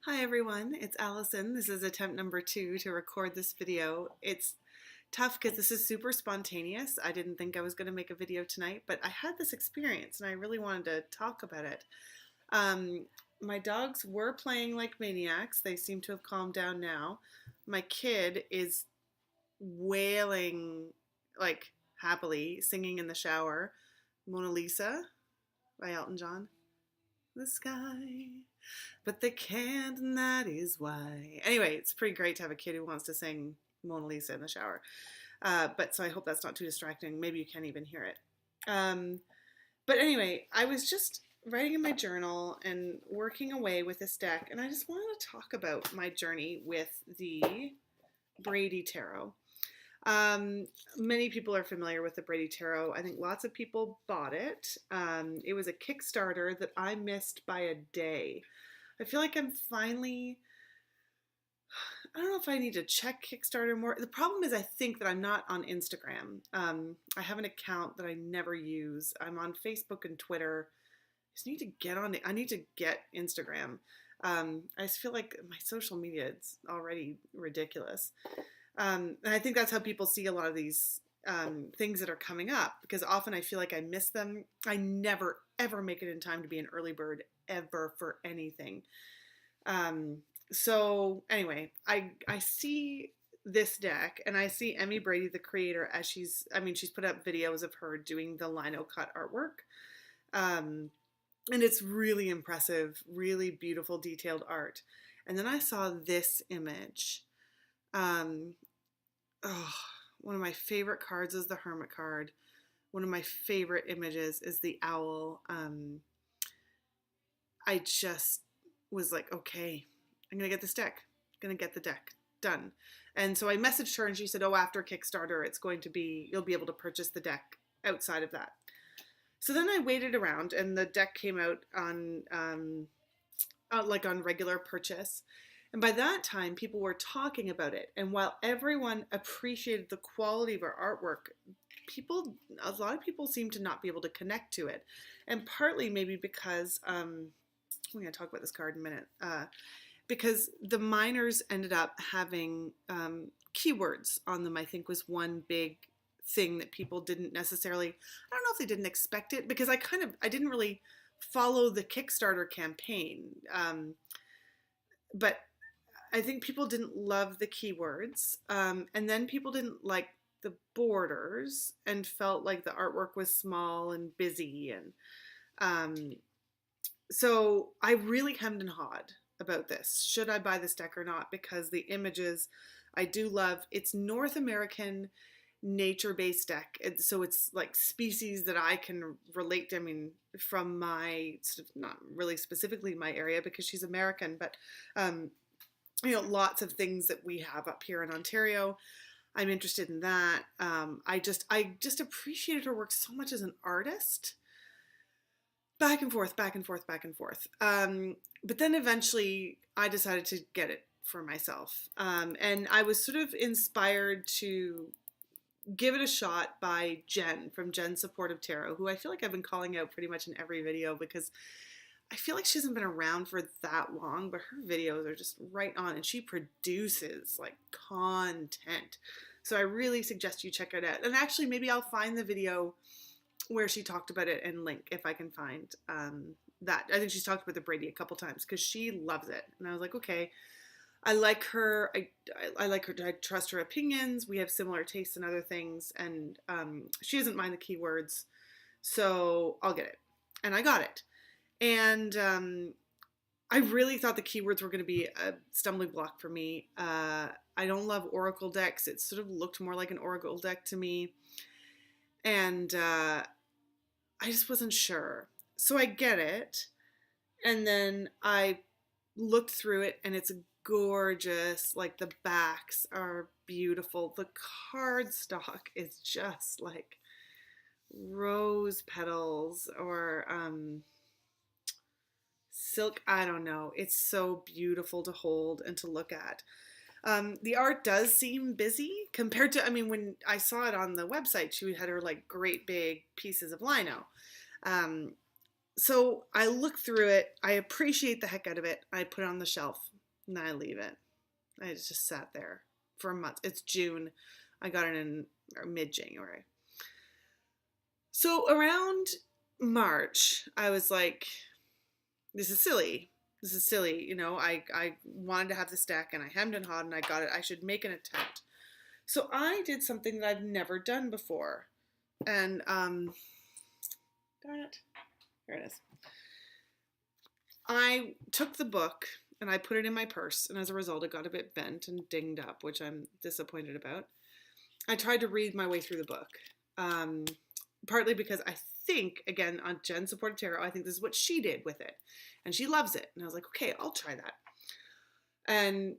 Hi everyone, it's Allison. This is attempt number 2 to record this video. It's tough because this is super spontaneous. I didn't think I was going to make a video tonight, but I had this experience and I really wanted to talk about it. Um, my dogs were playing like maniacs. They seem to have calmed down now. My kid is wailing like happily, singing in the shower. Mona Lisa by Elton John. The sky, but they can't, and that is why. Anyway, it's pretty great to have a kid who wants to sing Mona Lisa in the shower. But so I hope that's not too distracting. Maybe you can't even hear it. But anyway, I was just writing in my journal and working away with this deck, and I just wanted to talk about my journey with the Brady Tarot. Many people are familiar with the Brady Tarot. I think lots of people bought it. It was a Kickstarter that I missed by a day. I feel like I'm finally, I don't know if I need to check Kickstarter more. The problem is I think that I'm not on Instagram. I have an account that I never use. I'm on Facebook and Twitter. I just need to get on it. I need to get Instagram. I just feel like my social media is already ridiculous. And I think that's how people see a lot of these things that are coming up, because often I feel like I miss them. I never, ever make it in time to be an early bird, ever, for anything. So anyway, I see this deck and I see Emmy Brady, the creator, as she's put up videos of her doing the lino cut artwork. And it's really impressive, really beautiful, detailed art. And then I saw this image. Oh, one of my favorite cards is the Hermit card. One of my favorite images is the owl. I just was like, okay, I'm going to get this deck. I'm going to get the deck done. And so I messaged her and she said, oh, after Kickstarter, it's going to be, you'll be able to purchase the deck outside of that. So then I waited around and the deck came out on, on regular purchase. And by that time, people were talking about it. And while everyone appreciated the quality of our artwork, a lot of people seem to not be able to connect to it. And partly maybe because, I'm going to talk about this card in a minute, because the miners ended up having keywords on them, I think was one big thing that people didn't necessarily, I don't know if they didn't expect it, because I didn't really follow the Kickstarter campaign. But I think people didn't love the keywords, and then people didn't like the borders and felt like the artwork was small and busy, and so I really hemmed and hawed about this. Should I buy this deck or not? Because the images I do love. It's North American nature-based deck, so it's like species that I can relate to. I mean, from my sort of, not really specifically my area because she's American, but lots of things that we have up here in Ontario. I'm interested in that. I just appreciated her work so much as an artist. Back and forth, back and forth, back and forth. But then eventually I decided to get it for myself. And I was sort of inspired to give it a shot by Jen from Jen Supportive Tarot, who I feel like I've been calling out pretty much in every video because I feel like she hasn't been around for that long, but her videos are just right on, and she produces like content. So I really suggest you check it out. And actually, maybe I'll find the video where she talked about it and link if I can find that. I think she's talked about the Brady a couple times because she loves it. And I was like, okay, I like her. I like her. I trust her opinions. We have similar tastes in other things, and she doesn't mind the keywords, so I'll get it. And I got it. And I really thought the keywords were going to be a stumbling block for me. I don't love oracle decks. It sort of looked more like an oracle deck to me. And I just wasn't sure. So I get it. And then I looked through it and it's gorgeous. Like the backs are beautiful. The cardstock is just like rose petals or silk. I don't know. It's so beautiful to hold and to look at. The art does seem busy compared to, when I saw it on the website, she had her like great big pieces of lino. So I look through it, I appreciate the heck out of it, I put it on the shelf, and then I leave it. I just sat there for a month. It's June. I got it in mid-January. So around March, I was like, this is silly. This is silly. You know, I wanted to have this deck and I hemmed and hawed and I got it. I should make an attempt. So I did something that I've never done before. And, darn it. Here it is. I took the book and I put it in my purse. And as a result, it got a bit bent and dinged up, which I'm disappointed about. I tried to read my way through the book. Partly because I think, again, on Jen Supported Tarot, I think this is what she did with it. And she loves it. And I was like, okay, I'll try that. And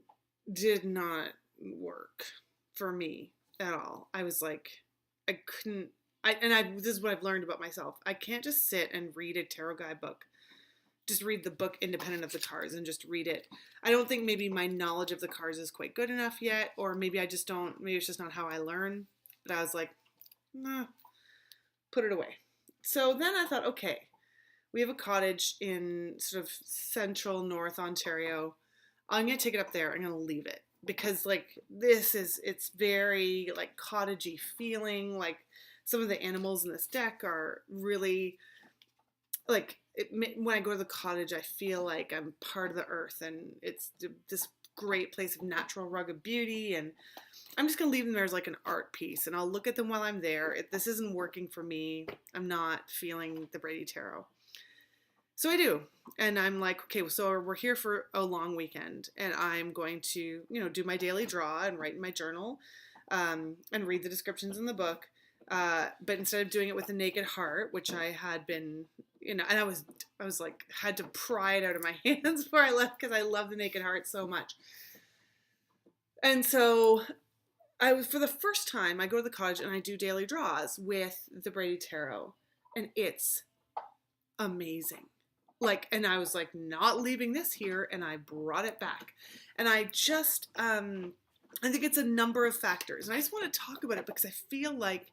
did not work for me at all. I was like, I couldn't, this is what I've learned about myself. I can't just sit and read a tarot guidebook. Just read the book independent of the cards and just read it. I don't think maybe my knowledge of the cards is quite good enough yet, or maybe I just don't, maybe it's just not how I learn. But I was like, nah, put it away. So then I thought, okay, we have a cottage in sort of central North Ontario. I'm going to take it up there. I'm going to leave it because like it's very like cottagey feeling. Like some of the animals in this deck are really like, when I go to the cottage, I feel like I'm part of the earth and it's this great place of natural rugged beauty. And I'm just going to leave them there as like an art piece and I'll look at them while I'm there. This isn't working for me. I'm not feeling the Brady Tarot. So I do. And I'm like, okay, so we're here for a long weekend and I'm going to, do my daily draw and write in my journal and read the descriptions in the book. But instead of doing it with a naked heart, which I had been, and I was like, had to pry it out of my hands before I left because I love the naked heart so much. And so for the first time, I go to the cottage and I do daily draws with the Brady Tarot and it's amazing. Like, and I was like, not leaving this here, and I brought it back. And I just, I think it's a number of factors. And I just want to talk about it because I feel like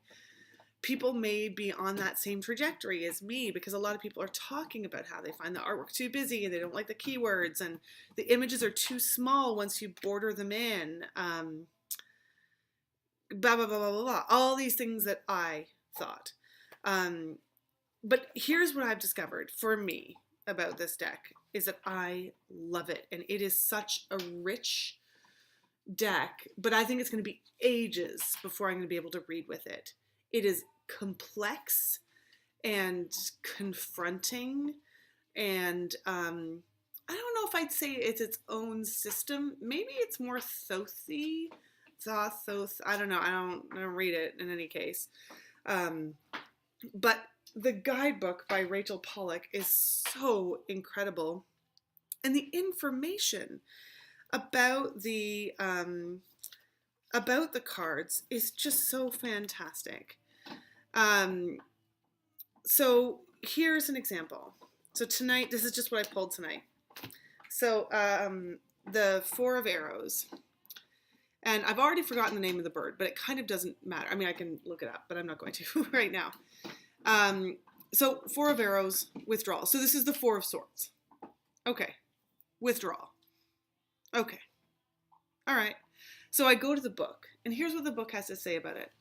people may be on that same trajectory as me because a lot of people are talking about how they find the artwork too busy and they don't like the keywords and the images are too small once you border them in. Blah, blah, blah, blah, blah, blah. All these things that I thought. But here's what I've discovered for me about this deck is that I love it. And it is such a rich deck, but I think it's going to be ages before I'm going to be able to read with it. It is complex and confronting. And I don't know if I'd say it's its own system. Maybe it's more Thothy. Thoth. I don't know. I don't read it in any case. But the guidebook by Rachel Pollack is so incredible. And the information about the cards is just so fantastic. So here's an example. So tonight, this is just what I pulled tonight. So the Four of Arrows. And I've already forgotten the name of the bird, but it kind of doesn't matter. I mean, I can look it up, but I'm not going to right now. So Four of Arrows, withdrawal. So this is the Four of Swords. Okay. Withdrawal. Okay. All right. So I go to the book, and here's what the book has to say about it,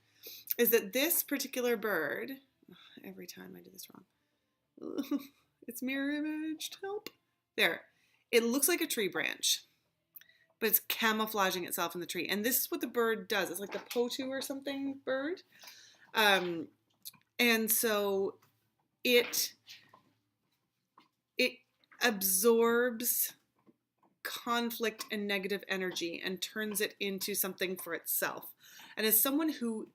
is that this particular bird, every time I do this wrong, it's mirror imaged, help. There. It looks like a tree branch, but it's camouflaging itself in the tree. And this is what the bird does. It's like the potu or something bird. And so it absorbs conflict and negative energy and turns it into something for itself. And as someone who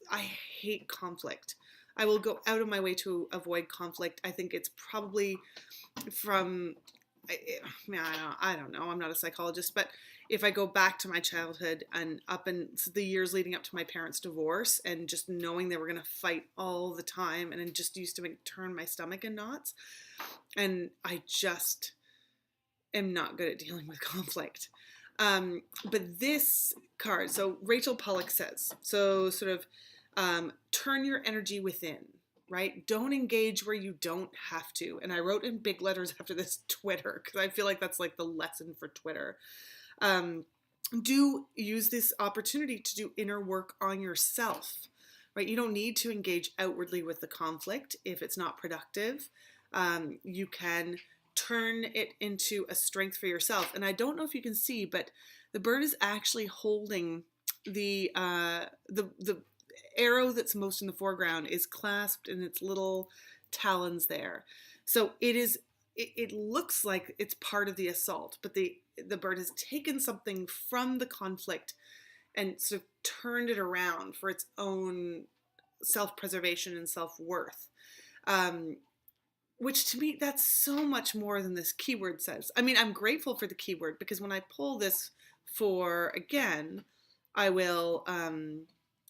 I hate conflict. I will go out of my way to avoid conflict. I think it's probably from, I don't know. I'm not a psychologist, but if I go back to my childhood and up in the years leading up to my parents' divorce and just knowing they were going to fight all the time and it just used to turn my stomach in knots. And I just am not good at dealing with conflict. But this card, so Rachel Pollack says, so sort of turn your energy within. right? Don't engage where you don't have to. And I wrote in big letters after this Twitter, because I feel like that's like the lesson for Twitter. Do use this opportunity to do inner work on yourself, right? You don't need to engage outwardly with the conflict if it's not productive. You can turn it into a strength for yourself. And I don't know if you can see, but the bird is actually holding the arrow that's most in the foreground is clasped in its little talons there. So it looks like it's part of the assault, but the bird has taken something from the conflict and sort of turned it around for its own self-preservation and self-worth. Which to me, that's so much more than this keyword says. I mean, I'm grateful for the keyword, because when I pull this for again, I will,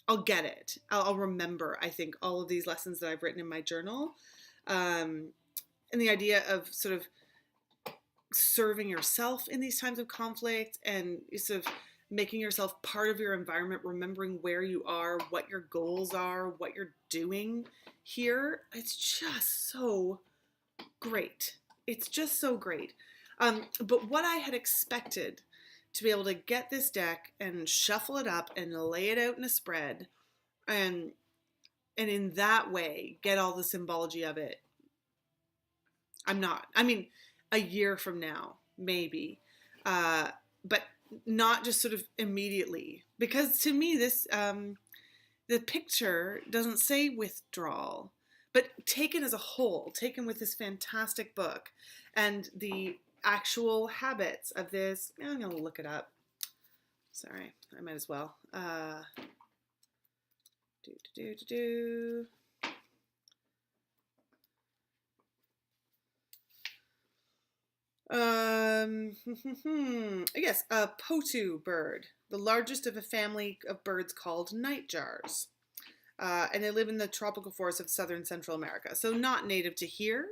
I'll get it. I'll remember, I think, all of these lessons that I've written in my journal. And the idea of sort of serving yourself in these times of conflict and sort of making yourself part of your environment, remembering where you are, what your goals are, what you're doing here. It's just so great. It's just so great. But what I had expected to be able to get this deck and shuffle it up and lay it out in a spread and in that way get all the symbology of it, I'm not. I mean, a year from now, maybe. But not just sort of immediately. Because to me, this the picture doesn't say withdrawal, but taken as a whole, taken with this fantastic book and the actual habits of this. I'm going to look it up. Sorry, I might as well. Yes, a potu bird, the largest of a family of birds called nightjars. And they live in the tropical forests of southern Central America. So not native to here,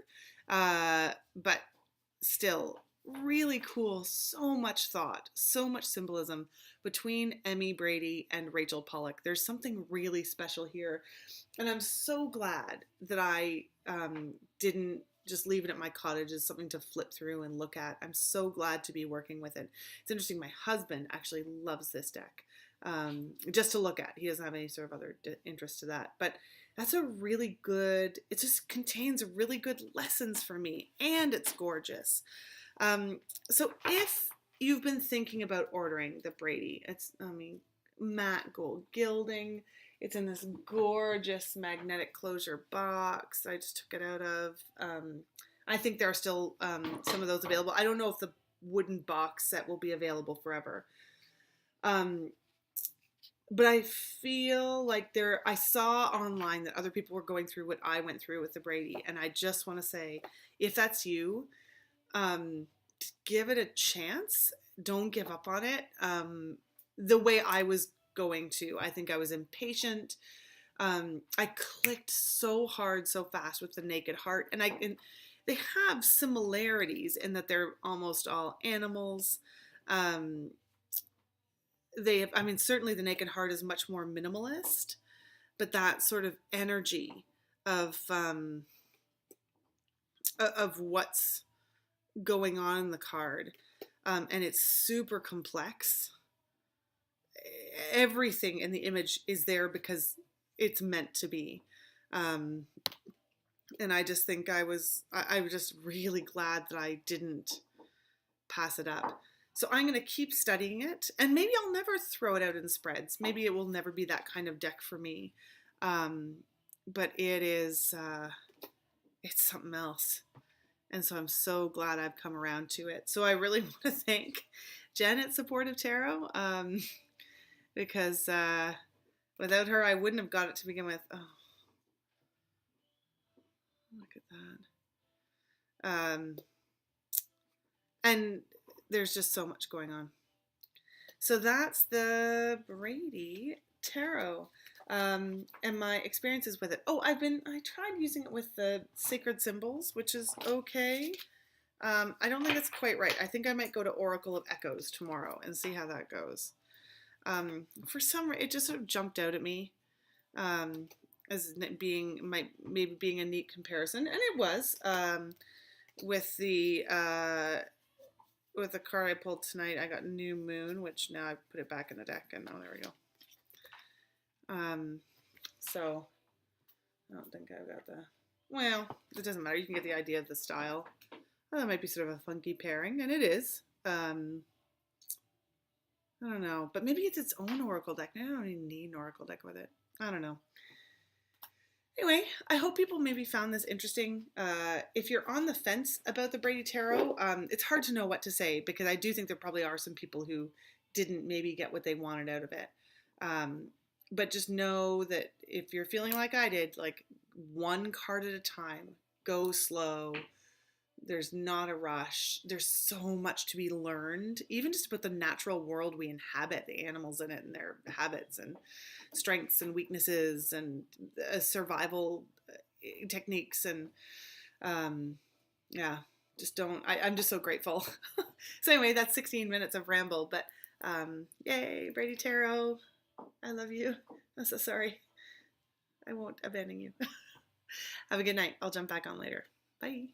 but still really cool. So much thought, so much symbolism between Emmy Brady and Rachel Pollack. There's something really special here. And I'm so glad that I didn't just leave it at my cottage as something to flip through and look at. I'm so glad to be working with it. It's interesting, my husband actually loves this deck. Just to look at. He doesn't have any sort of other interest to that. But that's a really good, it just contains really good lessons for me. And it's gorgeous. So if you've been thinking about ordering the Brady, it's, matte gold gilding. It's in this gorgeous magnetic closure box I just took it out of. I think there are still some of those available. I don't know if the wooden box set will be available forever. But I feel like I saw online that other people were going through what I went through with the Brady. And I just want to say, if that's you, give it a chance. Don't give up on it. The way I was going to, I think I was impatient. I clicked so hard, so fast with the Naked Heart. And they have similarities in that they're almost all animals. Certainly the Naked Heart is much more minimalist, but that sort of energy of what's going on in the card, and it's super complex. Everything in the image is there because it's meant to be. And I just think I was just really glad that I didn't pass it up. So I'm going to keep studying it, and maybe I'll never throw it out in spreads. Maybe it will never be that kind of deck for me. But it is, it's something else. And so I'm so glad I've come around to it. So I really want to thank Jen at Supportive Tarot, because without her, I wouldn't have got it to begin with. Oh, look at that. And there's just so much going on. So that's the Brady Tarot, and my experiences with it. Oh, I tried using it with the Sacred Symbols, which is okay. I don't think it's quite right. I think I might go to Oracle of Echoes tomorrow and see how that goes. For some reason, it just sort of jumped out at me. as maybe being a neat comparison, and it was with the card I pulled tonight. I got New Moon, which now I put it back in the deck, and oh, there we go. So I don't think I've got the. Well, it doesn't matter. You can get the idea of the style. Well, that might be sort of a funky pairing, and it is. I don't know, but maybe it's its own oracle deck. I don't even need an oracle deck with it. I don't know. Anyway, I hope people maybe found this interesting. If you're on the fence about the Brady Tarot, it's hard to know what to say, because I do think there probably are some people who didn't maybe get what they wanted out of it. But just know that if you're feeling like I did, like one card at a time, go slow. There's not a rush. There's so much to be learned, even just about the natural world we inhabit, the animals in it and their habits and strengths and weaknesses and survival techniques. And yeah, just don't, I'm just so grateful. So anyway, that's 16 minutes of ramble, but yay, Brady Tarot. I love you. I'm so sorry. I won't abandon you. Have a good night. I'll jump back on later. Bye.